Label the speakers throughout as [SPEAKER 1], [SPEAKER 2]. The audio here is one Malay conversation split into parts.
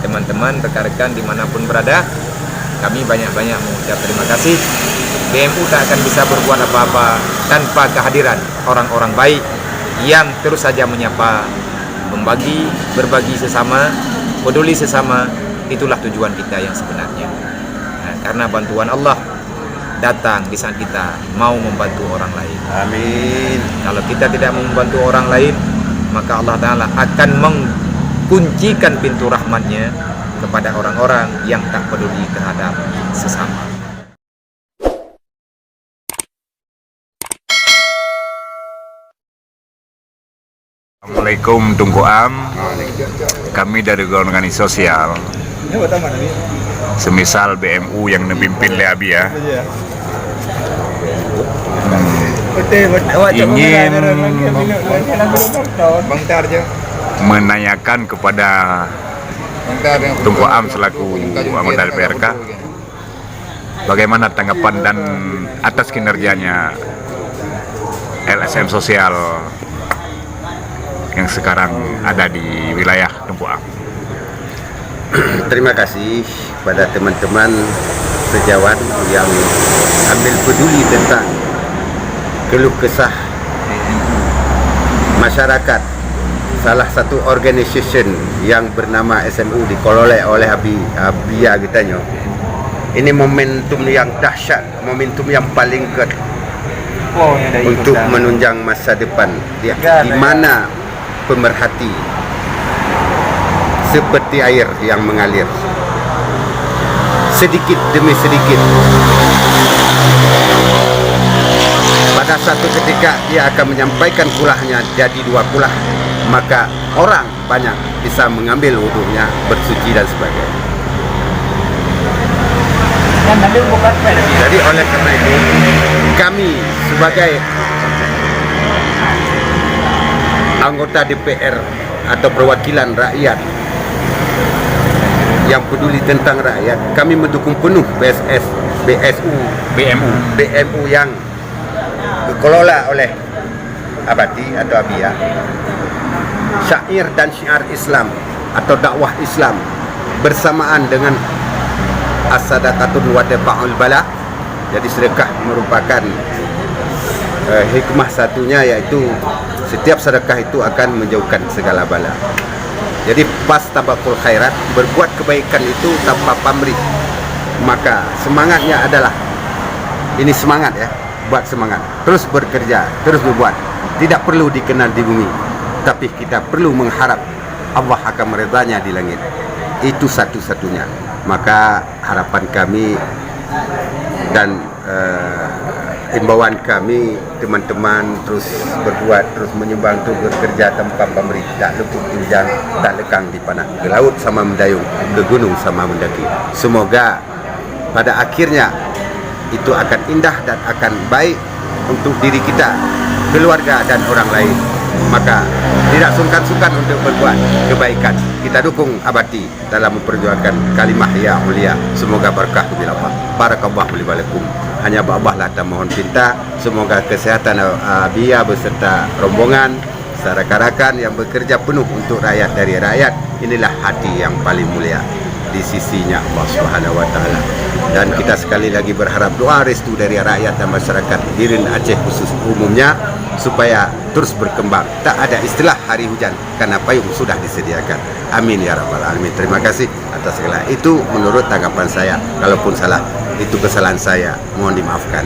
[SPEAKER 1] teman-teman, rekan-rekan dimanapun berada, kami banyak-banyak mengucap terima kasih. BMU tak akan bisa berbuat apa-apa tanpa kehadiran orang-orang baik yang terus saja menyapa, berbagi sesama, peduli sesama. Itulah tujuan kita yang sebenarnya. Nah, karena bantuan Allah datang di saat kita mau membantu orang lain.
[SPEAKER 2] Amin.
[SPEAKER 1] Kalau kita tidak membantu orang lain, maka Allah Ta'ala akan mengkuncikan pintu rahmatnya kepada orang-orang yang tak peduli terhadap sesama.
[SPEAKER 3] Assalamualaikum Tunku Am. Kami dari golongan sosial, semisal BMU yang dipimpin oleh Abi ya, ingin menanyakan kepada Tunku Am selaku anggota LPRK bagaimana tanggapan dan atas kinerjanya LSM sosial yang sekarang ada di wilayah Tunku Am.
[SPEAKER 2] Terima kasih pada teman-teman sejawat yang ambil peduli tentang keluh kesah masyarakat salah satu organisasi yang bernama SMU dikelola oleh Abia Gitanyo. Ini momentum yang dahsyat, momentum yang paling untuk menunjang masa depan di mana pemerhati seperti air yang mengalir sedikit demi sedikit. Pada satu ketika dia akan menyampaikan kulahnya jadi 2 kulah, maka orang banyak bisa mengambil wudhunya, bersuci dan sebagainya. Jadi oleh karena itu kami sebagai anggota DPR atau perwakilan rakyat yang peduli tentang rakyat, kami mendukung penuh BMU yang dikelola oleh Abati atau Abia. Syair dan syiar Islam atau dakwah Islam bersamaan dengan as-sadaqatun wa dafa'ul bala. Jadi sedekah merupakan hikmah satunya, yaitu setiap sedekah itu akan menjauhkan segala bala. Jadi pas tabakul khairat, berbuat kebaikan itu tanpa pamrih. Maka semangatnya adalah ini semangat ya, buat semangat, terus bekerja, terus berbuat. Tidak perlu dikenal di bumi, tapi kita perlu mengharap Allah akan meridhanya di langit. Itu satu-satunya. Maka harapan kami dan himbauan kami, teman-teman terus berbuat, terus menyumbang, terus bekerja tanpa pamrih, tak luput tunjang, tak lekang di panah, ke laut sama mendayung, ke gunung sama mendaki. Semoga pada akhirnya itu akan indah dan akan baik untuk diri kita, keluarga dan orang lain. Maka tidak sungkan-sungkan untuk berbuat kebaikan. Kita dukung Abati dalam memperjuangkan kalimah ya mulia. Semoga berkah bila Allah. Barakallahu li wa lakum. Hanya Allah lah kita mohon pinta, semoga kesehatan Abia beserta rombongan, rekan-rekan yang bekerja penuh untuk rakyat dari rakyat. Inilah hati yang paling mulia di sisinya Allah Subhanahu wa taala. Dan kita sekali lagi berharap doa restu dari rakyat dan masyarakat Biren Aceh khusus umumnya supaya terus berkembang. Tak ada istilah hari hujan karena payung sudah disediakan. Amin ya rabbal alamin. Terima kasih atas segala itu. Menurut tanggapan saya, kalaupun salah itu kesalahan saya, mohon dimaafkan.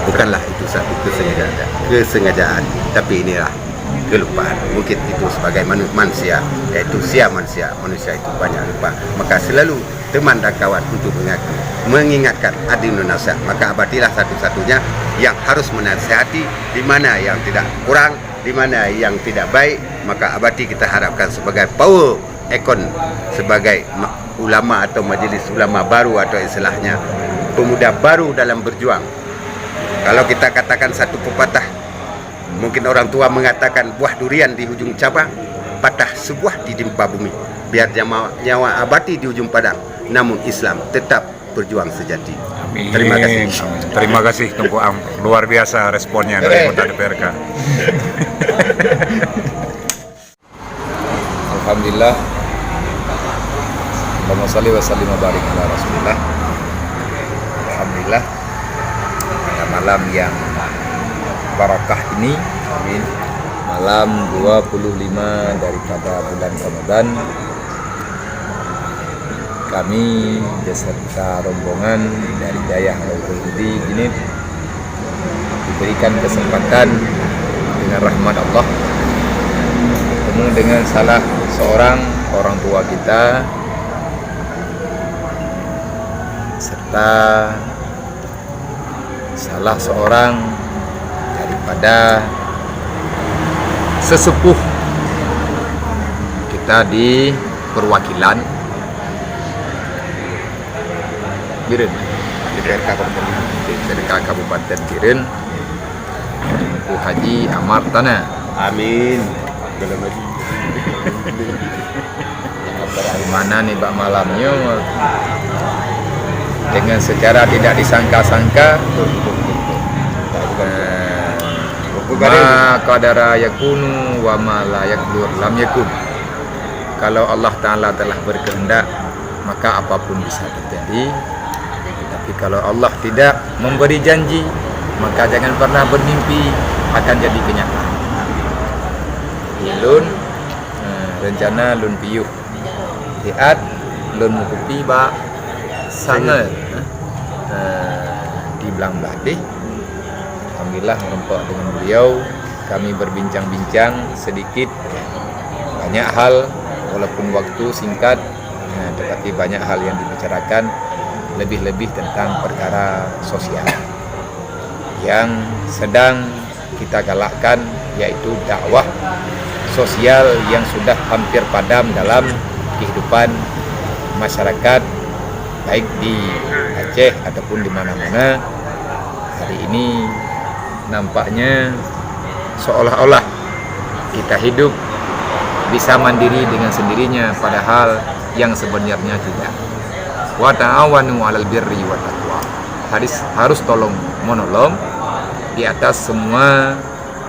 [SPEAKER 2] Bukanlah itu satu kesengajaan, tapi inilah kelupaan. Mungkin itu sebagai manusia, yaitu manusia itu banyak lupa. Maka selalu teman dan kawan untuk mengingatkan adil nasihat. Maka Abadilah satu-satunya yang harus menasihati di mana yang tidak kurang, di mana yang tidak baik. Maka Abadi kita harapkan sebagai power ekon, sebagai ulama atau majelis ulama baru atau istilahnya pemuda baru dalam berjuang. Kalau kita katakan satu pepatah, mungkin orang tua mengatakan buah durian di ujung cabang, patah sebuah di dimpa bumi. Biar nyawa Abati di ujung padang, namun Islam tetap berjuang sejati.
[SPEAKER 3] Amin.
[SPEAKER 2] Terima kasih.
[SPEAKER 3] Terima kasih Tunku Am. Luar biasa responnya dari anggota DPRK.
[SPEAKER 1] Alhamdulillah Allahumma shalli wa sallim wa barik ala Rasulillah. Alhamdulillah, pada malam yang barakah ini, amin, malam 25 daripada bulan Ramadan, kami beserta rombongan dari Dayah Rauful Hudi ini diberikan kesempatan dengan rahmat Allah bertemu dengan salah seorang orang tua kita serta salah seorang daripada sesepuh kita di perwakilan Biren, DPRK Kabupaten Biren, Ibu Haji Amar Tanah.
[SPEAKER 2] Amin.
[SPEAKER 1] Di mana nih Pak malamnya dengan secara tidak disangka-sangka ma qadara yakunu wa ma la yaqdur lam yakun. Kalau Allah Ta'ala telah berkehendak, maka apapun bisa terjadi. Tapi kalau Allah tidak memberi janji, maka jangan pernah bermimpi akan jadi kenyataan. Lun rencana lun piyuh lihat lun mukupi ba sangat di belang badih. Alhamdulillah merempak dengan beliau, kami berbincang-bincang sedikit banyak hal, walaupun waktu singkat, tetapi banyak hal yang dibicarakan, lebih-lebih tentang perkara sosial yang sedang kita galakkan, yaitu dakwah sosial yang sudah hampir padam dalam kehidupan masyarakat, baik di Aceh ataupun di mana-mana. Hari ini nampaknya seolah-olah kita hidup bisa mandiri dengan sendirinya, padahal yang sebenarnya tidak. Wa ta'awanu 'alal birri wa taqwa. Harus tolong menolong di atas semua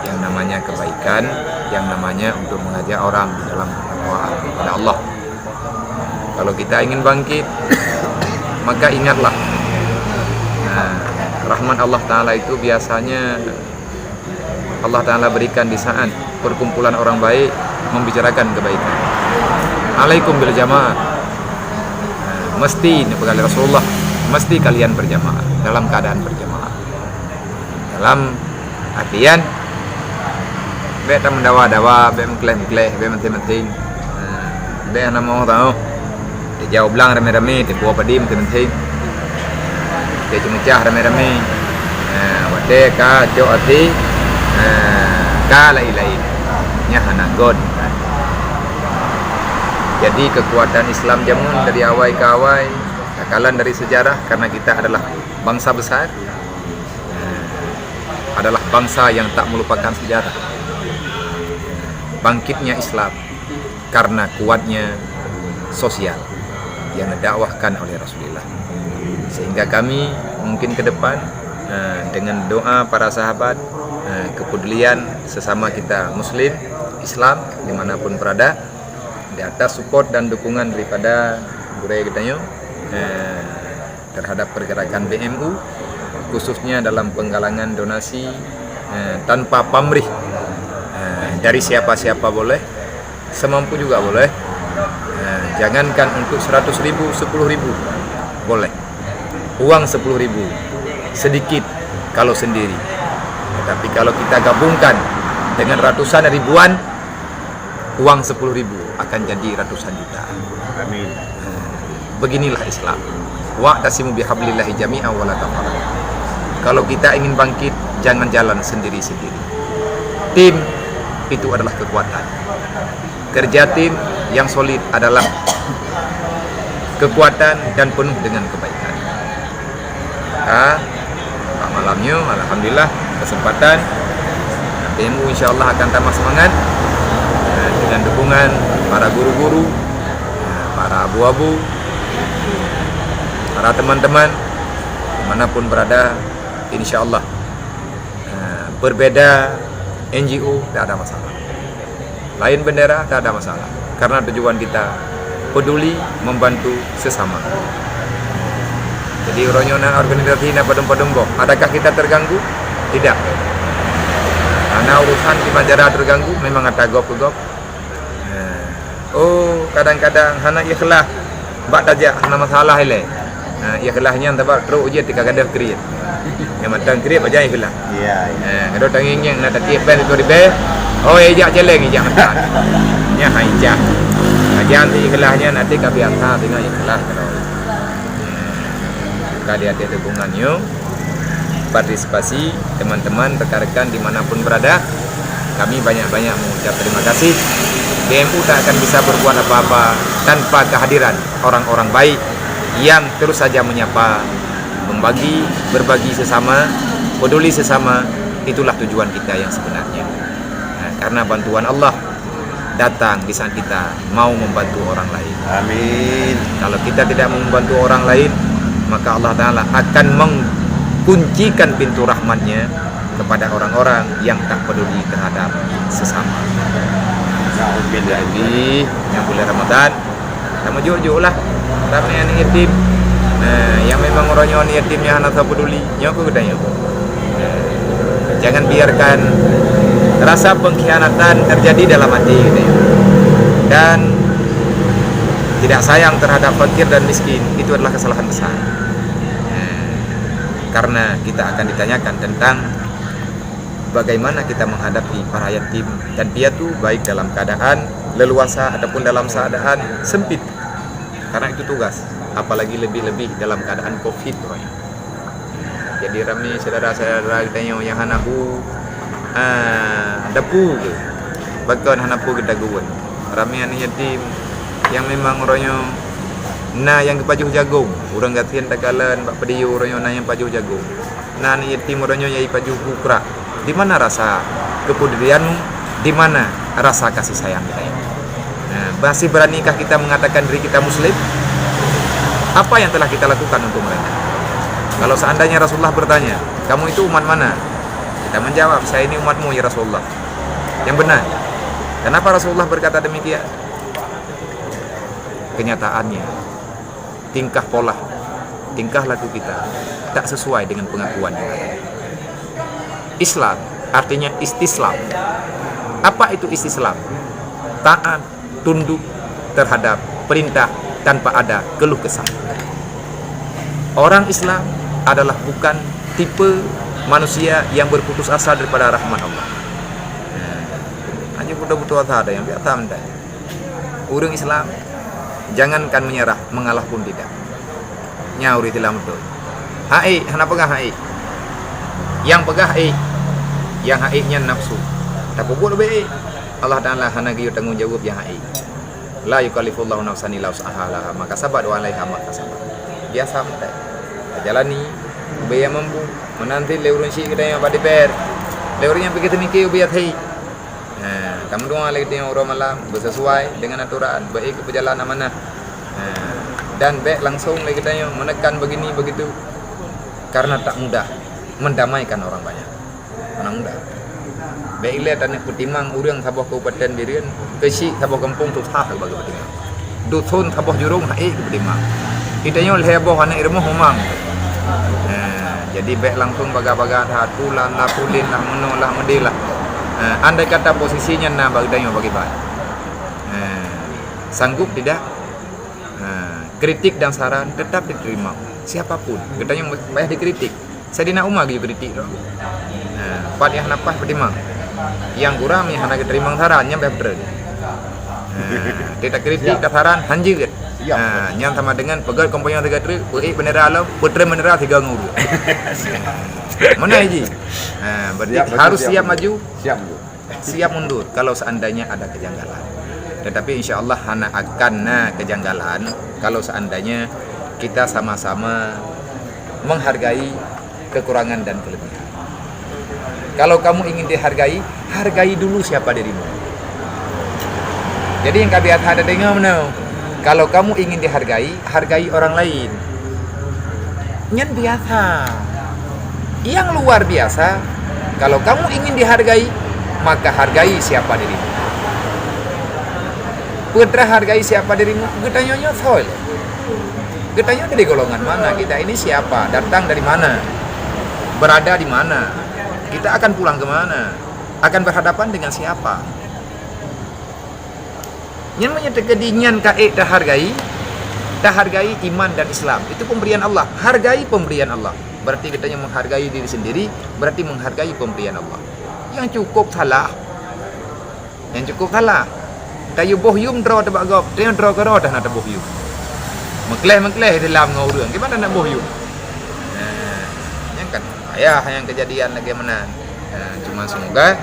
[SPEAKER 1] yang namanya kebaikan, yang namanya untuk mengajak orang di dalam ketakwaan kepada Allah. Kalau kita ingin bangkit, maka ingatlah, rahmat Allah Ta'ala itu biasanya Allah Ta'ala berikan di saat perkumpulan orang baik membicarakan kebaikan. Alaikum bil jamaah. Mesti kali Rasulullah, mesti kalian berjamaah, dalam keadaan berjamaah. Dalam artian be ta mendawa-dawa, be mengkleh-kleh, be menting-menting. Be ana mau tahu. Dia jauh belang rame-rame, dia buah padim menting-menting. Dia cemecah rame-rame. Wate ka jo ati ka lain-lain. Nya hananggon. Jadi kekuatan Islam jamun dari awal ke awal, kekalan dari sejarah, karena kita adalah bangsa besar, adalah bangsa yang tak melupakan sejarah. Bangkitnya Islam karena kuatnya sosial yang didakwahkan oleh Rasulullah. Sehingga kami mungkin ke depan dengan doa para sahabat, kepedulian sesama kita Muslim, Islam dimanapun berada, di atas support dan dukungan daripada budaya kita terhadap pergerakan BMU, khususnya dalam penggalangan donasi tanpa pamrih, dari siapa-siapa boleh, semampu juga boleh, jangankan untuk 100.000, 10.000 boleh, uang 10.000 sedikit kalau sendiri, tapi kalau kita gabungkan dengan ratusan ribuan, uang 10.000 akan jadi ratusan juta.
[SPEAKER 2] Amin.
[SPEAKER 1] Beginilah Islam. Wa'tasimu bihablillahi jami'an wa la tafarraqu. Kalau kita ingin bangkit, jangan jalan sendiri-sendiri. Tim itu adalah kekuatan. Kerja tim yang solid adalah kekuatan dan penuh dengan kebaikan. Pak malamnya, alhamdulillah kesempatan, BMU insyaallah akan tambah semangat dengan dukungan para guru-guru, para abu-abu, para teman-teman dimanapun berada, insyaallah berbeda NGO tak ada masalah, lain bendera tak ada masalah, karena tujuan kita peduli membantu sesama. Jadi ronyonan organisasi na padum-padum boh. Adakah kita terganggu? Tidak. Karena urusan di Banjara terganggu memang ada gop-gop. Oh, kadang-kadang hana ikhlas bak dajak hana masalah ile. Ikhlahnya tabak terus uji tika gadah kriat. Yang matang kriat aja ikhlas.
[SPEAKER 2] Iya.
[SPEAKER 1] Kalau tanging yang nak tiap pen itu ribe. Oh, ejak jeleng ejak matan. Nya haijak. Kajian ti ikhlahnya nanti kabiasa dengan ikhlas kalau. Kali ada dukungannya, partisipasi teman-teman rekan-rekan dimanapun berada, kami banyak-banyak mengucap terima kasih. BMU tak akan bisa berbuat apa-apa tanpa kehadiran orang-orang baik yang terus saja menyapa, membagi, berbagi sesama, peduli sesama. Itulah tujuan kita yang sebenarnya. Karena bantuan Allah datang di saat kita mau membantu orang lain.
[SPEAKER 2] Amin.
[SPEAKER 1] Kalau kita tidak mau membantu orang lain, maka Allah Ta'ala akan mengkuncikan pintu rahmatnya kepada orang-orang yang tak peduli terhadap sesama. Jadi yang bulan Ramadan kita mejujuk lah ramai anak yatim. Yang memang orangnya anak yatimnya anak tak peduli nyoko gedanya. Jangan biarkan rasa pengkhianatan terjadi dalam hati gedanya. Dan tidak sayang terhadap fakir dan miskin, itu adalah kesalahan besar. Karena kita akan ditanyakan tentang bagaimana kita menghadapi para yatim dan piatu, baik dalam keadaan leluasa ataupun dalam keadaan sempit. Karena itu tugas, apalagi lebih-lebih dalam keadaan Covid. Jadi ramai saudara-saudara kita yang hanahu dapu ke, bahkan hanapu kita guwen. Ramai anak yatim yang memang orangnya na yang kepajuh jagung, orang gatian takalan bak pediu orangnya na yang pajuh jagung. Na anak yatim orangnya yai pajuh kukra. Di mana rasa kepedulianmu? Di mana rasa kasih sayang kita ini? Masih beranikah kita mengatakan diri kita muslim? Apa yang telah kita lakukan untuk mereka? Kalau seandainya Rasulullah bertanya, kamu itu umat mana? Kita menjawab, saya ini umatmu ya Rasulullah. Yang benar. Kenapa Rasulullah berkata demikian? Kenyataannya, tingkah pola, tingkah laku kita tak sesuai dengan pengakuan yang ada. Islam artinya istislam. Apa itu istislam? Taat, tunduk terhadap perintah tanpa ada keluh kesah. Orang Islam adalah bukan tipe manusia yang berputus asa daripada rahmat Allah. Hanya butuh-butuh ada yang biasa mendak. Orang Islam jangankan menyerah, mengalah pun tidak. Nyauri tilam betul. Hai, hana pegah hai. Yang pegah hai, yang hai-nya nafsu. Tak buat lebih. Allah Ta'ala hana giyu tanggung jawab yang hai. La yukallifullahu nafsan illa wus'aha, maka sabar wa 'alaiha maka sabar. Biasa mendak. Jalani ubaya mampu menanti leurun si kita yang pada per. Leurun yang begitu mikir ubaya hai. Kamu doa lagi dengan orang malam bersesuai dengan aturan, baik ke perjalanan mana, dan baik langsung lagi tanya menekan begini begitu, karena tak mudah mendamaikan orang banyak, mana mudah. Baik lihat dan kutimang urang sabuh kabupaten Birian, kesi sabuh kampung tu sah bagi kutimang, dusun sabuh jurung hai kutimang, kitanya heboh anak irmuh humang. Jadi baik langsung baga-baga hatulan lah pulin lah menulah medilah. Andai kata posisinya na bagdanya bagi baik, sanggup tidak, kritik dan saran tetap diterima siapapun. Kita yang banyak dikritik, Sayyidina Umar juga kritik. Pak yang nafas berdimang, yang kurang yang hana diterima sarannya berbeda. Tidak kritik dan saran hanjir. Yang sama dengan pegal komponen 3 truk, bendera alam, putra bendera 3 nguru. Mana Haji? Berarti harus siap maju, siap mundur kalau seandainya ada kejanggalan. Tetapi insya Allah hana akan kejanggalan kalau seandainya kita sama-sama menghargai kekurangan dan kelebihan. Kalau kamu ingin dihargai, hargai dulu siapa dirimu. Jadi yang kabiat ada dengar mana? Kalau kamu ingin dihargai, hargai orang lain. Nyan biasa. Yang luar biasa, kalau kamu ingin dihargai, maka hargai siapa dirimu. Putra hargai siapa dirimu? Getanya nyotol. Getanya dari golongan mana? Kita ini siapa? Datang dari mana? Berada di mana? Kita akan pulang ke mana? Akan berhadapan dengan siapa? Yang menyedekadinyan kae dah hargai iman dan Islam. Itu pemberian Allah. Hargai pemberian Allah. Berarti kita yang menghargai diri sendiri, berarti menghargai pemberian Allah. Yang cukup salah. Tayu bohyum draw tebak gop. Dia draw ke dah nak bohyum. Mengkleh dalam ngurang. Gimana nak bohyum? Yang kan ayah yang kejadian bagaimana. Cuma semoga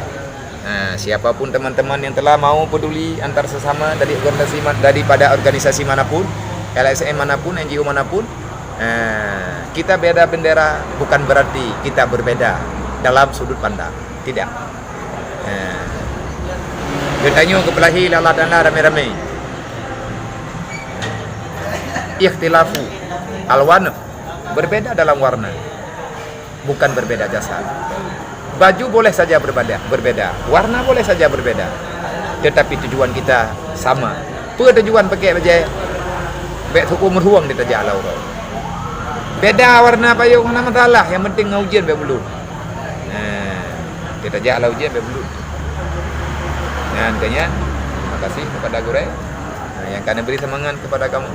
[SPEAKER 1] siapapun teman-teman yang telah mau peduli antar sesama daripada organisasi manapun, LSM manapun, NGO manapun, kita beda bendera bukan berarti kita berbeda dalam sudut pandang. Tidak. Bertanya kepelahi Allah dan rame-rame. Ikhtilafu alwan, berbeda dalam warna, bukan berbeda jasad. Baju boleh saja berbeda, warna boleh saja berbeda, tetapi tujuan kita sama. Tujuan pakai baju bek hukum merhuang di tajak alau. Beda warna payung mana masalah, yang penting ngaujian bek bulu. Kita tajak alau ujian bek bulu. Dan kayaknya terima kasih kepada Gure yang akan beri semangat kepada kamu.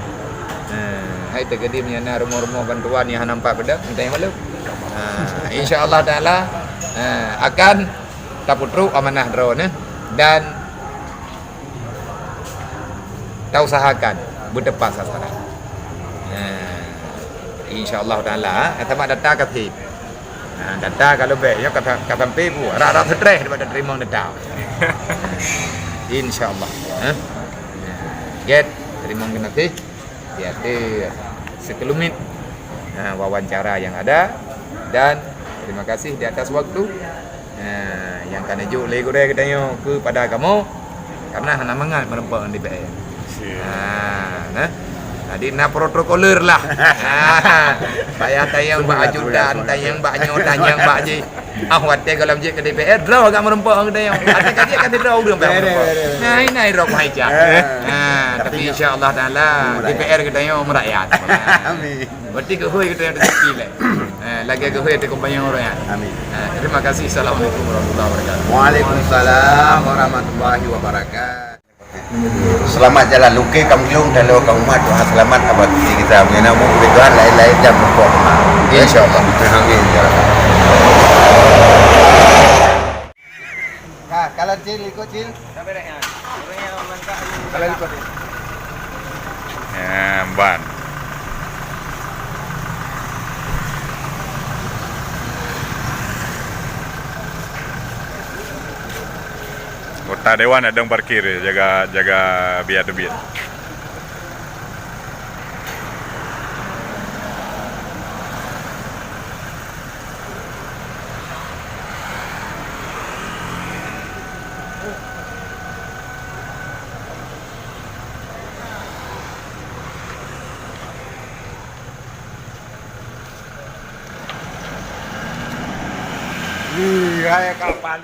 [SPEAKER 1] Hai tergedi menyana rumah-rumah bantuan yang nampak bedak minta yang malu. Insya-Allah taala akan taputru amanah drone dan kita usahakan berdepan sasaran. Insya-Allah taala sama data katib. Data kalau baik ya kata pebu rara stres daripada terima data. Insya-Allah. Get terima kasih. Tiada sekelumit wawancara yang ada dan terima kasih di atas waktu yang kena juk lego dia katanya kepada kamu karena hana mangat merempak di DPR. Jadi nak protokoler lah. Payah tayang Mbak Ajudan, tayang Mbak Nyo, tayang Mbak Ji. Watte kalau je ke DPR draw agak merempak katanya. Ada kaji akan draw dia Mbak. Ini draw aja. Tapi insya-Allah taala DPR katanya merakyat. Amin. Berarti ke hoy katanya rezeki lah. Lagi ke hoy te kompanya orang ya. Amin. Terima kasih. Assalamualaikum warahmatullahi wabarakatuh.
[SPEAKER 2] Waalaikumsalam warahmatullahi wabarakatuh. Selamat jalan luki kamlung dan lo kaum umat doa selamat abad kita mengenal mu kebutuhan lain-lain jam pokok. Insyaallah. Amin. Kalau cil ikut cil. Sampai dah ya. Orangnya mantap. Kalau ikut.
[SPEAKER 3] Ban. Kota Dewan ada yang parkir jaga biar debit.
[SPEAKER 2] Kayak kapal